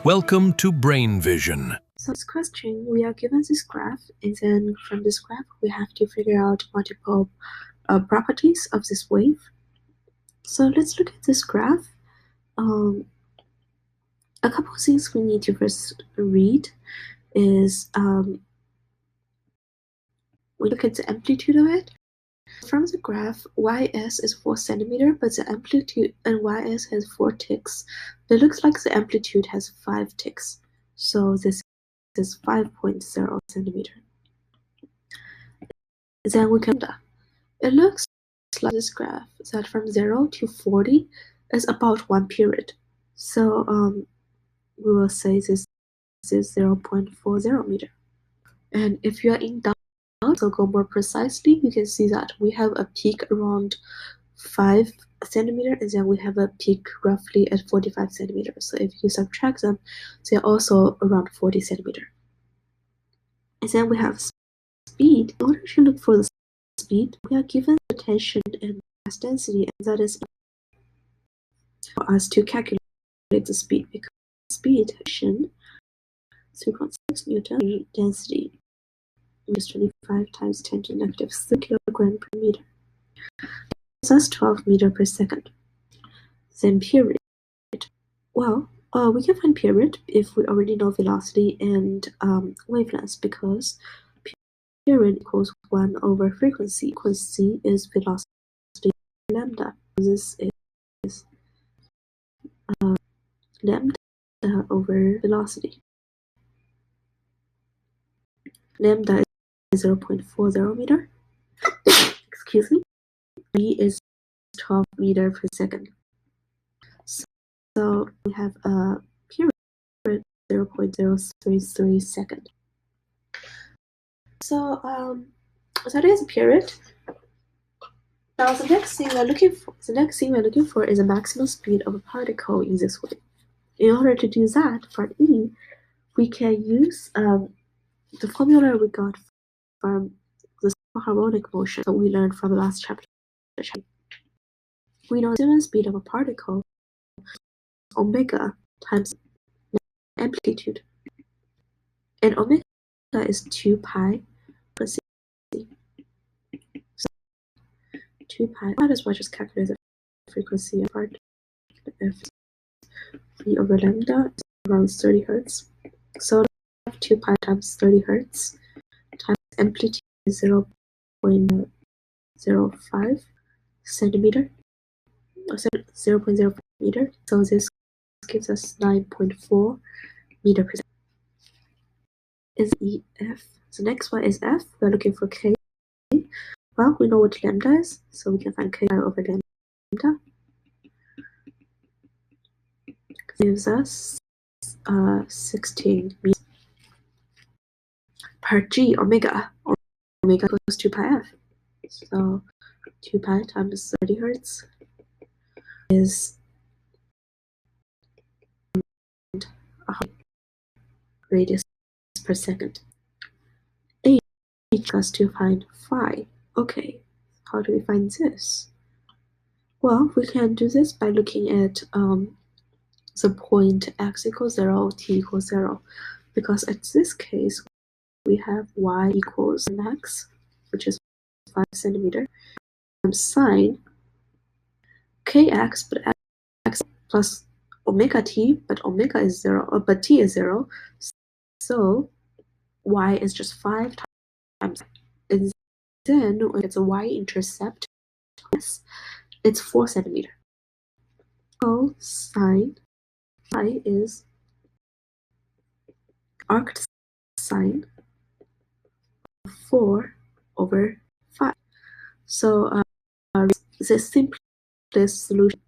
Welcome to Brain Vision. So this question, we are given this graph, and then from this graph, we have to figure out multiple properties of this wave. So let's look at this graph. A couple of things we need to first read is we look at the amplitude of it. From the graph, ys is 4 centimeter, but the amplitude and ys has 4 ticks. It looks like the amplitude has 5 ticks. So this is 5.0 centimeter. Then we can, it looks like this graph that from 0 to 40 is about 1 period. So we will say this is 0.40 meter. And if you are in doubt, so go more precisely, you can see that we have a peak around 5 centimeter, and then we have a peak roughly at 45 centimeters. So if you subtract them, they're also around 40 centimeter. And then we have speed. In order to look for the speed, we are given the tension and mass density, and that is for us to calculate the speed, because speed, 3.6 Newton, density is 25 times 10 to the negative 3 kilogram per meter. That's 12 meter per second. Then period. Well, we can find period if we already know velocity and wavelength, because period equals 1 over frequency. Frequency is velocity lambda. This is lambda over velocity. Lambda is 0.40 meter. Excuse me. V is 12 meter per second. So we have a period 0.033 second. So that is a period. Now the next thing we're looking for is a maximum speed of a particle in this way. In order to do that, part E, we can use the formula we got from the harmonic motion that we learned from the last chapter. We know the maximum speed of a particle is omega times amplitude, and omega is 2 pi per c. So 2 pi, might as well just calculate the frequency of part. F v over lambda is around 30 hertz. So 2 pi times 30 hertz times amplitude is 0.05 centimeter, or 0.05 meter. So this gives us 9.4 meter per second. Is EF. The next one is F. We're looking for K. Well, we know what lambda is, so we can find K over lambda. Gives us 16 meters per G omega. Omega equals 2 pi F. So 2 pi times 30 hertz is radius per second. H us to find phi. Okay, how do we find this? Well, we can do this by looking at the point x equals 0, t equals 0, because in this case we have y equals max, which is 5 centimeter, times sine kx, but x plus omega t, but omega is 0, but t is 0, so y is just 5 times. And then when it's a y-intercept, it's 4 centimeter. So sine phi is arced sine 4 over 5. So the simplest solution,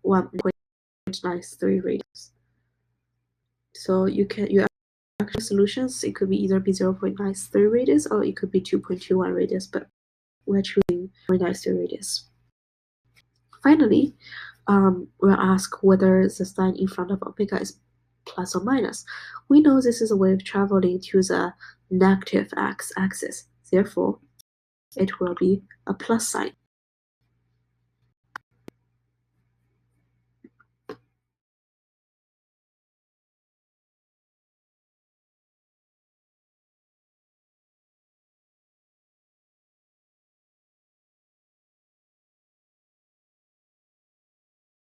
1.93 radius. So you actual solutions, it could be either 0.93 radius or it could be 2.21 radius, but we're choosing 0.93 radius. Finally, we'll ask whether the sign in front of omega is plus or minus. We know this is a wave traveling to the negative x-axis, therefore it will be a plus sign.